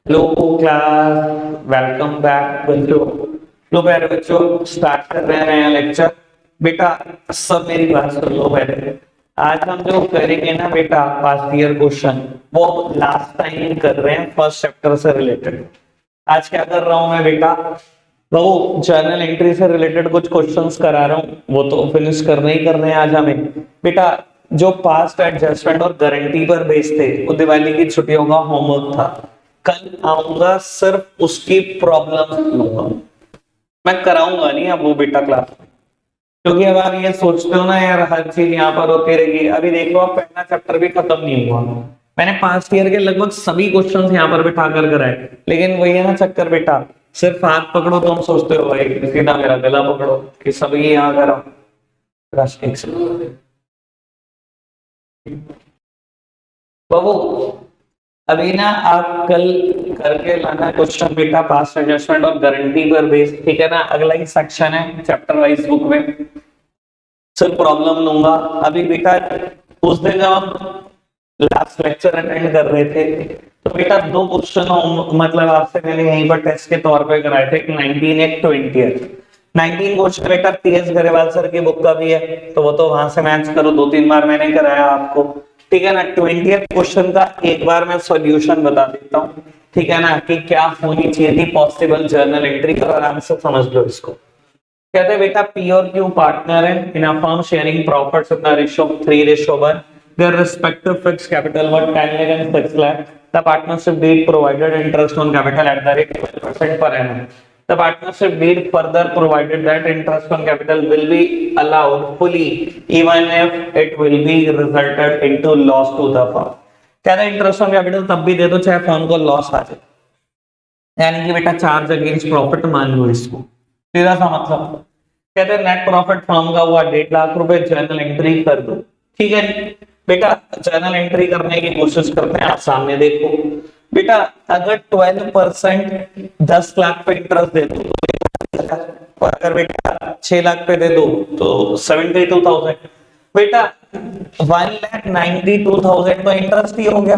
Hello class, welcome back बच्चों। लो प्यारे बच्चों, स्टार्ट कर रहे हैं नया लेक्चर। बेटा सब मेरी बात सुन लो पहले। आज हम जो करेंगे ना बेटा पास्ट ईयर क्वेश्चन, वो लास्ट टाइम कर रहे हैं फर्स्ट चैप्टर से रिलेटेड। आज क्या कर रहा हूं मैं बेटा, वो जर्नल एंट्री से रिलेटेड कुछ क्वेश्चंस करा रहा हूँ, वो तो फिनिश करने ही करने हैं आज हमें। बेटा जो पास्ट एडजस्टमेंट और गारंटी पर बेस्ड थे, वो दिवाली की छुट्टियों का होमवर्क था। कल आऊंगा, सिर्फ उसकी प्रॉब्लम लूंगा, मैं कराऊंगा नहीं अब वो बेटा क्लास में। क्योंकि अब आप ये सोचते हो ना यार, हर चीज यहाँ पर होती रहेगी। अभी देख लो, आप पहला चैप्टर भी खत्म नहीं हुआ, मैंने पास्ट ईयर के लगभग सभी क्वेश्चंस यहाँ पर बिठा कर कराए। लेकिन वही है ना चक्कर बेटा, सिर्फ हाथ पकड़ो तो हम सोचते हो भाई सीधा मेरा गला पकड़ो कि सभी यहाँ करो। बस एक सेकंड बाबू, अभी ना आप कल करके लाना क्वेश्चन बेटा पास्ट एडजस्टमेंट और गारंटी पर बेस्ड, ठीक है ना। अगला ही सेक्शन है चैप्टर वाइज बुक में, सिर्फ प्रॉब्लम लूंगा। अभी बेटा उस दिन जब हम लास्ट लेक्चर अटेंड कर रहे थे, तो बेटा दो क्वेश्चन मतलब आपसे मैंने यहीं पर टेस्ट के तौर पे कराए थे, 19 एक 20। 19 क्वेश्चन बेटा टीएस गरेवाल सर की बुक का भी है, तो वो तो वहां से मैच करो, 2-3 बार मैंने कराया आपको, ठीक है ना। 20 क्वेश्चन का एक बार मैं सॉल्यूशन बता देता हूँ, ठीक है ना, कि क्या होनी चाहिए थी पॉसिबल जर्नल एंट्री का, आराम से समझ लो इसको। कहते हैं बेटा पी और क्यू पार्टनर है in a firm sharing profits in the ratio of 3:1, their respective fixed capital were 10 lakh and 6 lakh. The partnership deed provided interest on capital at the rate 12% per annum. The partnership deed further provided that interest on capital will be allowed fully even if it will be resulted into loss to the firm. कहते हैं interest on capital तब भी दे दो चाहे firm को loss आ जाए, यानी कि बेटा चार्ज अगेंस्ट प्रॉफिट मान लो इसको, सीधा सा मतलब। कहते हैं नेट प्रॉफिट फर्म का हुआ 1.5 लाख रुपए, जर्नल एंट्री कर दो, ठीक है बेटा। जर्नल एंट्री करने की कोशिश करते हैं, आप सामने देखो बेटा। अगर 12% 10 लाख पे इंटरेस्ट दे दो तो, और अगर बेटा 6 लाख पे दे दो तो 72,000। बेटा 1,92,000 तो इंटरेस्ट ही हो गया,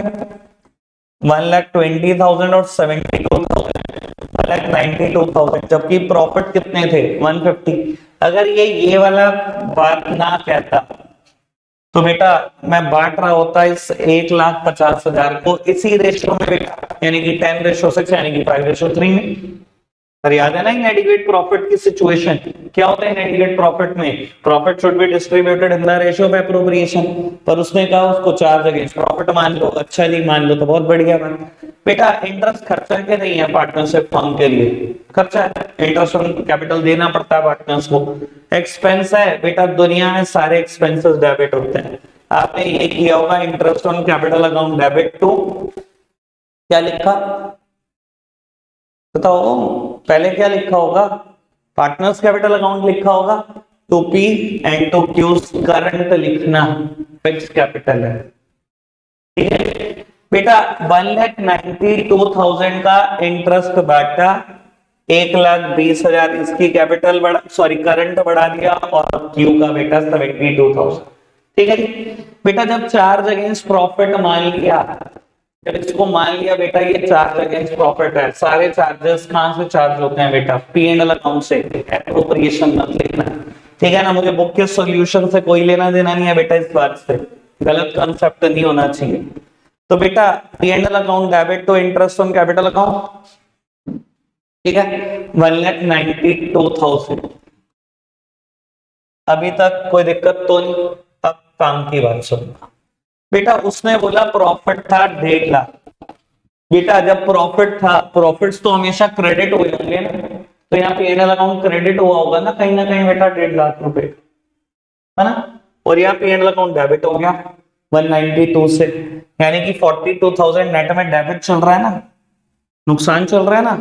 1,20,000 और 72,000, जबकि प्रॉफिट कितने थे 150। अगर ये वाला बात ना कहता तो बेटा मैं बांट रहा होता इस 1,50,000 को इसी रेशियो में बेटा, यानी कि 10:6 यानी कि 5:3 में। पर याद है ना इनएडिक्वेट प्रॉफिट की सिचुएशन क्या होता है इनएडिक्वेट प्रॉफिट में, profit should be distributed in the ratio of appropriation, पर उसने कहा उसको चार्ज अगेंस्ट प्रॉफिट मान लो। अच्छा जी मान लो तो बहुत बढ़िया बात। बेटा इंटरेस्ट खर्चा के नहीं है पार्टनरशिप फर्म के लिए, खर्चा है, इंटरेस्ट ऑन कैपिटल देना पड़ता है पार्टनर्स को। एक्सपेंस है बेटा, दुनिया में सारे एक्सपेंसेस डेबिट होते हैं। आपने ये किया होगा interest on capital account debit to, क्या लिखा बताओ, पहले क्या लिखा होगा, पार्टनर्स कैपिटल अकाउंट लिखा होगा, to P and to Q's current लिखना, फिक्स कैपिटल है, ठीक है बेटा। 1,92,000 का इंटरेस्ट बांटा, 1,20,000 इसकी कैपिटल बढ़ा, सॉरी करंट बढ़ा दिया, और क्यू का बेटा 72,000, ठीक है बेटा। जब चार्ज अगेंस्ट प्रॉफिट मान लिया, जब इसको मान लिया बेटा ये चार्ज अगेंस्ट प्रॉफिट है, सारे चार्जेस कहां से चार्ज होते हैं बेटा, P&L अकाउंट से, एप्रोप्रिएशन मत लिखना, ठीक है ना। मुझे बुक के सॉल्यूशन से कोई लेना देना नहीं है बेटा, इस बात से गलत कंसेप्ट नहीं होना चाहिए। तो बेटा P&L account debit to interest on capital account, ठीक है 1,92,000। अभी तक कोई दिक्कत तो नहीं। अब काम की बात सुनना बेटा, उसने बोला प्रॉफिट था 1.5 लाख। बेटा जब प्रॉफिट था, प्रॉफिट्स तो हमेशा क्रेडिट हुए होंगे ना, तो यहाँ P&L अकाउंट क्रेडिट हुआ होगा ना कहीं ना कहीं बेटा 1.5 लाख रुपए, है ना। और यहाँ P&L अकाउंट डेबिट हो गया 192 से, यानी कि 42,000 नेट में डेबिट चल रहा है ना, नुकसान चल रहा है ना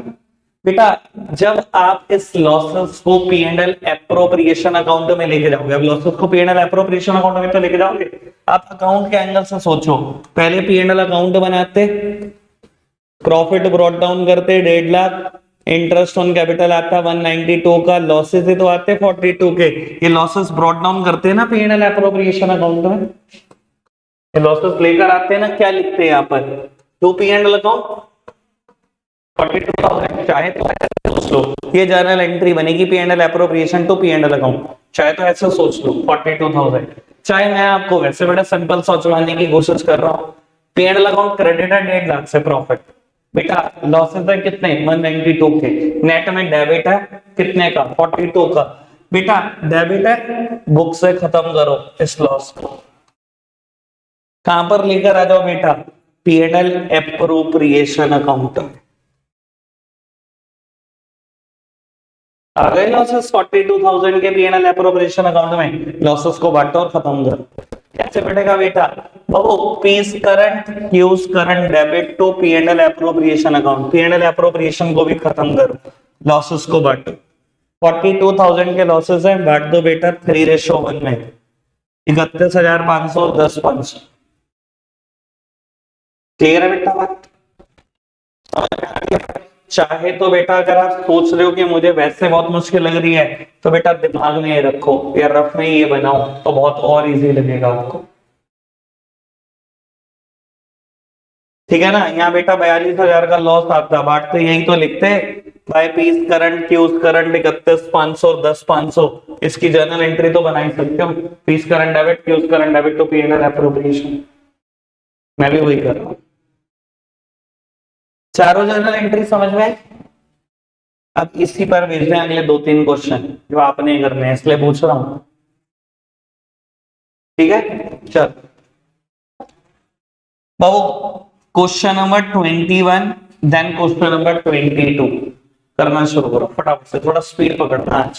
बेटा। जब आप इस लॉसेस को P&L एप्रोप्रिएशन अकाउंट में लेके जाओगे, अब लॉसेस को P&L एप्रोप्रिएशन अकाउंट में तो लेके जाओगे, आप अकाउंट के एंगल से सोचो। पहले P&L अकाउंट बनाते, प्रॉफिट ब्रॉट डाउन करते 1.5 लाख, इंटरेस्ट ऑन कैपिटल आता 192 का, लॉसेस ही तो आते 42 के, ये लॉसेस ब्रॉट डाउन करते हैं ना P&L एप्रोप्रिएशन अकाउंट में, ये लॉसेस लेकर आते हैं ना, क्या लिखते हैं यहाँ पर, टू P&L अकाउंट 42,000 चाहे तो ऐसे सोच लो, ये जर्नल एंट्री बनेगी P&L appropriation to P&L account, चाहे तो ऐसे सोच लो 42,000, चाहे मैं आपको वैसे बड़ा सिंपल सोचवाने की कोशिश कर रहा हूँ। P&L अकाउंट क्रेडिट है 1.5 लाख से प्रॉफिट, बेटा लॉसेस है कितने 192 के, नेट में डेबिट है कितने का 42 का, बेटा डेबिट है बुक से खत्म करो इस लॉस को, कहां पर लेकर आ जाओ बेटा P&L एप्रोप्रिएशन अकाउंट, आ गए लॉसेस 42,000 के P&L एप्रोप्रिएशन अकाउंट में, लॉसेस को बांटो और खत्म करो। कैसे बैठेगा बेटा बाबू, P's current Q's current debit to P&L appropriation account, P&L appropriation को भी खत्म करो, लॉसेस को बांटो। 42,000 के लॉसेस हैं, बांट दो बेटा 3:1 में, 31,500 10,500, क्लियर है बेटा बात? चाहे तो बेटा अगर आप सोच रहे हो कि मुझे वैसे बहुत मुश्किल लग रही है, तो बेटा दिमाग में ये रखो या रफ में ये बनाओ तो बहुत और इजी लगेगा आपको, ठीक है ना। यहाँ बेटा 42,000 का लॉस आता, बांटते यही तो लिखते by P's current Q's current 31,500 10,500, इसकी जर्नल एंट्री तो बना ही सकते हो, P's current debit Q's current debit to P&L appropriation, मैं भी वही कर रहा हूँ। चारों जर्नल एंट्री समझ में? अब इसी पर भेज रहे हैं अगले 2-3 क्वेश्चन जो आपने करने हैं, इसलिए पूछ रहा हूं, ठीक है। चल बाबू question number 21 then question number 22 करना शुरू करो फटाफट से, थोड़ा स्पीड पकड़ना आज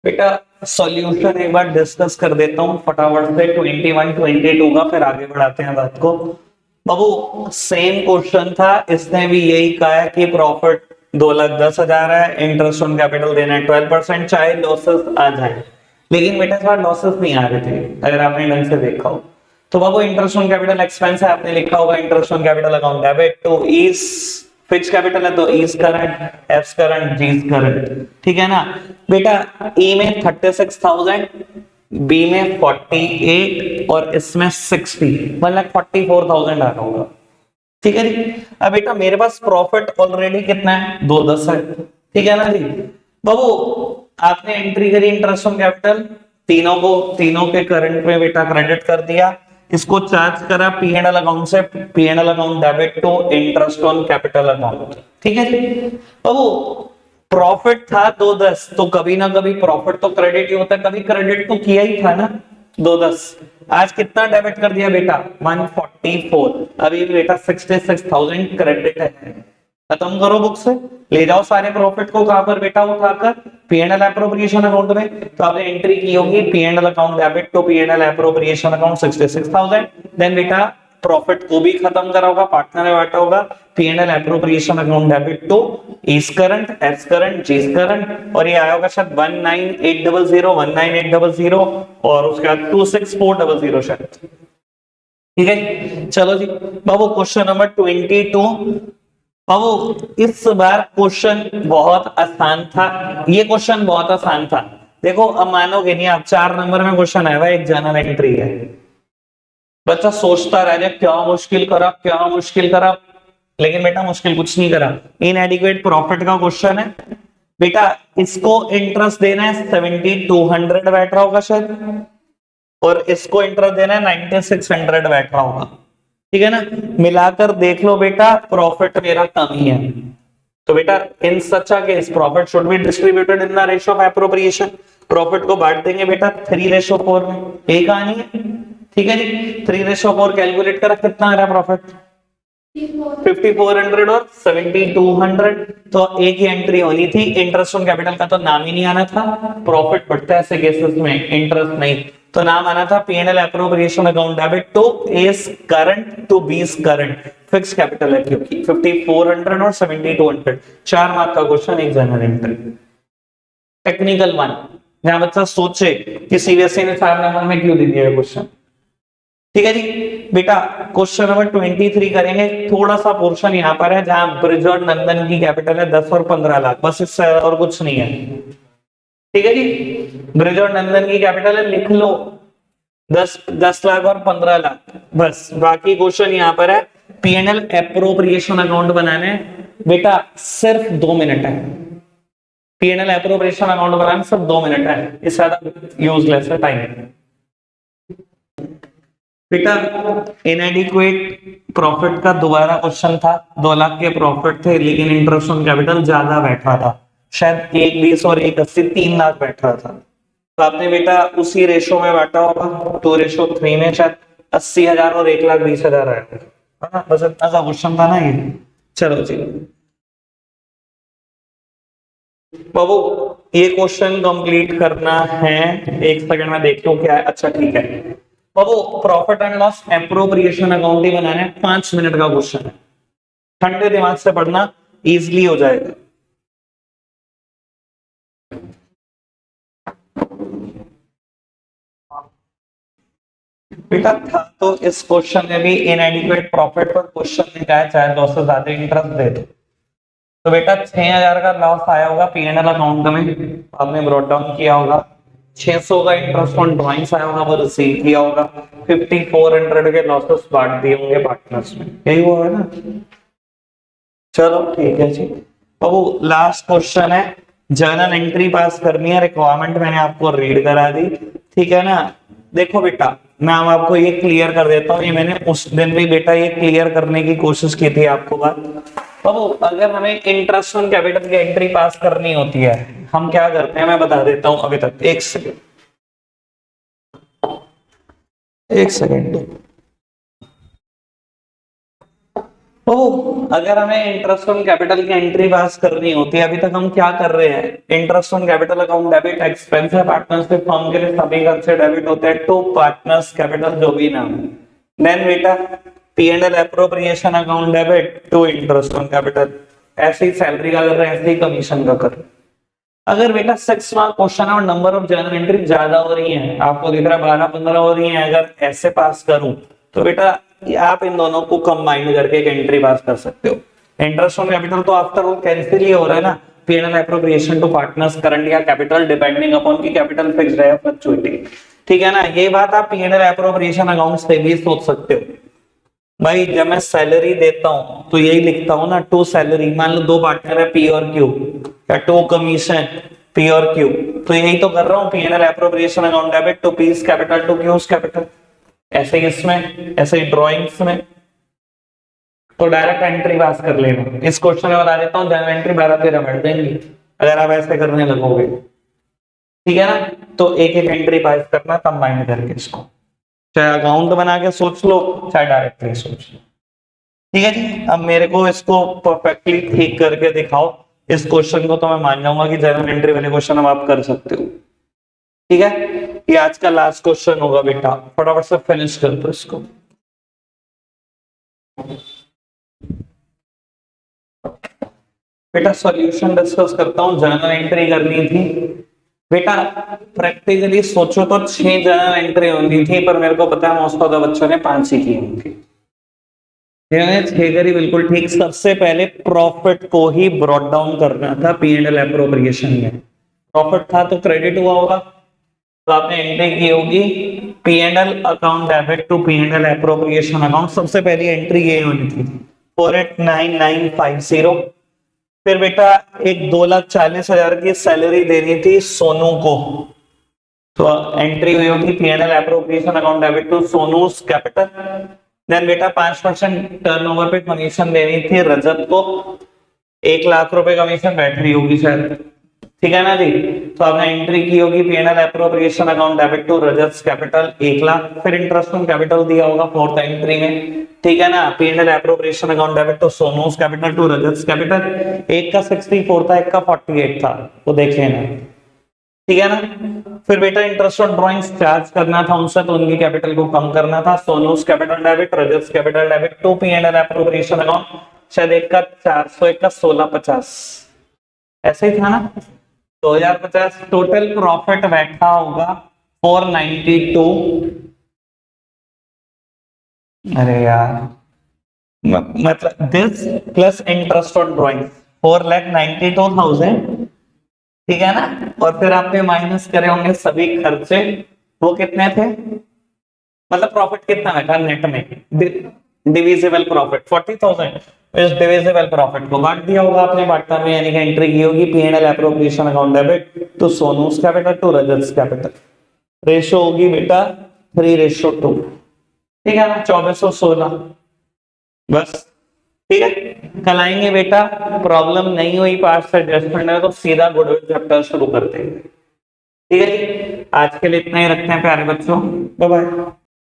बेटा। सॉल्यूशन एक बार डिस्कस कर देता हूं फटाफट से 21 22 का, फिर आगे बढ़ाते हैं बात को। बाबू सेम क्वेश्चन था, इसने भी यही कहा है कि प्रॉफिट 2,10,000 है, इंटरेस्ट ऑन कैपिटल देना है 12%, चाहे लॉसेस आ जाए, लेकिन बेटा इस बार लॉसेस नहीं आ रहे थे अगर आपने ढंग से देखा हो तो। बाबू इंटरेस्ट ऑन कैपिटल एक्सपेंस है, आपने लिखा होगा interest on capital account debit to is fix capital है तो is current F current G current, ठीक है ना बेटा। ए में 36,000, बी में 48 और इसमें 60, मतलब 44,000 आ रहा होगा, ठीक है जी। अब बेटा मेरे पास प्रॉफिट ऑलरेडी कितना है 210 है, ठीक है ना जी। बाबू आपने एंट्री करी इंटरेस्ट ऑन कैपिटल, तीनों के करंट में बेटा क्रेडिट कर दिया, इसको चार्ज करा P&L अकाउंट से, P&L account debit to interest on capital account, ठीक है जी। बाबू प्रॉफिट था 210, तो कभी ना कभी प्रॉफिट तो क्रेडिट ही होता है, कभी क्रेडिट तो किया ही था ना 210, आज कितना डेबिट कर दिया बेटा 144, अभी बेटा 66,000 क्रेडिट है, खत्म करो बुक से, ले जाओ सारे प्रॉफिट को कहां पर बेटा उठाकर P&L एप्रोप्रिएशन अकाउंट में, तो आपने एंट्री की होगी P&L account debit to P&L appropriation account 66,000, then बेटा प्रॉफिट को भी खत्म करा होगा, पार्टनर में बांटा होगा, P&L appropriation account debit to is current S current जीस करंट, और ये आया होगा शायद 19800 और उसके बाद 26400 शायद, ठीक है। चलो जी बाबू क्वेश्चन नंबर 22। बाबू इस बार क्वेश्चन बहुत आसान था, ये क्वेश्चन बहुत आसान था। देखो अब मानोगे नहीं आप, 4 नंबर में क्वेश्चन आया हुआ, एक जर्नल एंट्री है, बच्चा सोचता रह जाए क्या मुश्किल करा, लेकिन बेटा मुश्किल कुछ नहीं करा। इनएडिक्वेट प्रॉफिट का क्वेश्चन है बेटा, इसको इंटरेस्ट देना है 7,200 बैठ रहा होगा शायद, और इसको इंटरेस्ट देना है 9,600 बैठ रहा होगा, ठीक है ना। मिलाकर देख लो बेटा प्रॉफिट मेरा कम ही है, तो बेटा in such a case profit should be distributed in the ratio of appropriation, profit को बांट देंगे बेटा 3:4 में, यही कहानी है, ठीक है जी। 3:4 कैलकुलेट करा, कितना आ रहा है प्रॉफिट 5400 और 7200, तो एक ही एंट्री होनी थी, इंटरेस्ट ऑन कैपिटल का तो नाम ही नहीं आना था, प्रॉफिट बढ़ता है ऐसे केसेस में, इंटरेस्ट नहीं, तो नाम आना था P&L appropriation account debit to S current to B's current, fix capital है क्योंकि 5400 और 7200, 4 मार्क का क्वेश्चन, एक जर्नल एंट्री, टेक्निकल वन, जहां बच्चा सोचे कि सीबीएसई ने 4 नंबर में क्यों दे दिया क्वेश्चन, ठीक है जी। बेटा क्वेश्चन नंबर 23 करेंगे, थोड़ा सा पोर्शन यहाँ पर है जहां ब्रिज और नंदन की कैपिटल है 10 और 15 लाख, बस इससे और कुछ नहीं है, ठीक है जी। ब्रिज और नंदन की कैपिटल है, लिख लो 10 लाख और 15 लाख, बस बाकी क्वेश्चन यहाँ पर है P&L एप्रोप्रिएशन अकाउंट बनाने बेटा सिर्फ 2 मिनट है। P&L एप्रोप्रिएशन अकाउंट बनाने सिर्फ 2 मिनट है, इससे ज्यादा यूजलेस है टाइम। बेटा इनएडिक्वेट प्रॉफिट का दोबारा क्वेश्चन था। 2 लाख के प्रॉफिट थे लेकिन इंटरेस्ट ऑन कैपिटल ज्यादा बैठ रहा था, शायद 120 और 180 3 लाख बैठ रहा था। तो आपने बेटा उसी रेशो में बांटा होगा, 2:3 में शायद 80,000 और 1,20,000 आया है ना। बस इतना सा क्वेश्चन था ना ये। चलो जी बाबू ये क्वेश्चन कंप्लीट करना है, 1 सेकंड में देखता हूँ क्या है। अच्छा ठीक है बाबू, profit and loss appropriation account ही बनाना है, 5 मिनट का क्वेश्चन है, ठंडे दिमाग से पढ़ना, इजीली हो जाएगा। बेटा था तो इस क्वेश्चन में भी इनएडिक्वेट प्रॉफिट पर क्वेश्चन ने कहा है चाहे लॉस से ज्यादा इंटरेस्ट दे दो। तो बेटा 6,000 का लॉस आया होगा P&L अकाउंट में, आपने ब्रॉट डाउन किया होगा। 600 का इंटरेस्ट ऑन ड्राइंग्स आया होगा, वो रिसीव किया होगा। 5400 के लॉसेस बांट दिए होंगे पार्टनर्स में, यही हुआ है ना। चलो ठीक है जी। अब वो लास्ट क्वेश्चन है, जर्नल एंट्री पास करनी है, रिक्वायरमेंट मैंने आपको रीड करा दी, ठीक है ना। देखो बेटा मैं आपको ये क्लियर कर देता हूँ, ये मैंने उस दिन भी बेटा ये क्लियर करने की कोशिश की थी आपको बात। अब अगर हमें इंटरेस्ट ऑन कैपिटल की एंट्री पास करनी होती है, हम क्या करते हैं मैं बता देता हूं अभी तक। एक सेकेंड अगर हमें इंटरेस्ट ऑन कैपिटल की एंट्री पास करनी होती है, अभी तक हम क्या कर रहे हैं, interest on capital account debit, expense है पार्टनर्स के फर्म के लिए सभी खर्चे डेबिट होते हैं टू पार्टनर्स कैपिटल जो भी नाम है। देन बेटा P&L appropriation account debit to interest on capital, ऐसे ही सैलरी का कर रहे हैं, ऐसे ही कमीशन का कर रहे हैं। अगर बेटा 6 मार्क क्वेश्चन है और नंबर ऑफ जर्नल एंट्री ज्यादा हो रही है, आपको दिख रहा है 12-15 हो रही है, अगर ऐसे पास करूं तो बेटा आप इन दोनों को कंबाइन करके एक एंट्री पास कर सकते हो। इंटरेस्ट ऑन कैपिटल तो आफ्टर ऑल कैंसिल ही हो रहा है ना, P&L appropriation to partners current या कैपिटल डिपेंडिंग अपॉन की कैपिटल फिक्स्ड है या फ्लक्चुएटिंग, ठीक है ना। ये बात आप P&L एप्रोप्रिएशन अकाउंट से भी सोच सकते हो। भाई जब मैं सैलरी देता हूं तो यही लिखता हूं ना, टू सैलरी, मान लो 2 पार्टनर है P और Q, या टू कमीशन P और Q, तो यही तो कर रहा हूं, P&L appropriation account debit to P's capital to Q's capital. ऐसे ही इसमें, ऐसे ही ड्राइंग्स में, तो डायरेक्ट एंट्री पास कर लेना। इस क्वेश्चन में बता देता हूं, जनरल एंट्री 12-13 मिनट देंगे अगर आप ऐसे करने लगोगे, ठीक है ना। तो एक एक एंट्री पास करना कंबाइन करके, इसको चाहे अकाउंट बना के सोच लो चाहे डायरेक्टली सोच लो, ठीक है जी। अब मेरे को इसको परफेक्टली ठीक करके दिखाओ, इस क्वेश्चन को तो मैं मान जाऊंगा कि जनरल एंट्री वाले क्वेश्चन अब आप कर सकते हो, ठीक है। ये आज का लास्ट क्वेश्चन होगा बेटा, फटाफट से फिनिश कर दो इसको। बेटा सॉल्यूशन डिस्कस करता हूं, जर्नल एंट्री करनी थी बेटा। प्रैक्टिकली सोचो तो 6 जर्नल एंट्री होनी थी, पर मेरे को पता है मोस्ट ऑफ द बच्चों ने 5 ही की होंगी। 6 करी, बिल्कुल ठीक। सबसे पहले प्रॉफिट को ही ब्रॉट डाउन करना था P&L एप्रोप्रिएशन में। प्रॉफिट था तो क्रेडिट हुआ होगा, तो आपने एंट्री की होगी P&L account debit to P&L appropriation account. सबसे पहली एंट्री ये होनी थी 489950। फिर बेटा एक 2,40,000 की सैलरी देनी थी सोनू को, तो एंट्री हुई होगी P&L appropriation account debit to Sonu's capital. Then बेटा 5% टर्नओवर पे कमीशन देनी थी रजत को, 1 लाख रुपए कमीशन बैठ रही होगी शायद, ठीक है ना जी। तो आपने एंट्री की होगी P&L appropriation account debit to Rajat capital 1 lakh. फिर इंटरेस्ट ऑन कैपिटल दिया होगा 4th एंट्री में, ठीक है ना। P&L appropriation account debit to Sonu's capital to Rajat capital, एक का 64 था, एक का 48 था, वो देख लेना, ठीक है ना। फिर बेटा इंटरेस्ट ऑन ड्राइंग्स चार्ज करना था उनसे, तो उनकी कैपिटल को कम करना था। Sonu's capital debit, Rajat capital debit to P&L appropriation account, शायद एक का 400, एक का 1650, ऐसे ही था ना, 2050। टोटल प्रॉफिट बैठा होगा 492। अरे यार मतलब this plus interest on drawing 4,92,000, ठीक है ना। और फिर आपने माइनस करे होंगे सभी खर्चे, वो कितने थे, मतलब प्रॉफिट कितना बैठा नेट में, डिविजिबल प्रॉफिट 40,000, इस डिविजिबल प्रॉफिट को बांट दिया होगा आपने, बांटना में यानी कि एंट्री की होगी P&L appropriation account debit to Sonu's capital to Rajat capital. Ratio होगी बेटा 3:2, ठीक है ना, 2416 बस। ठीक है, कल आएंगे बेटा, प्रॉब्लम नहीं हुई पार्ट्स एडजस्टमेंट है तो सीधा गुडविल चैप्टर शुरू करते हैं। ठीक है जी, आज के लिए इतना ही रखते हैं प्यारे बच्चों, बाय बाय।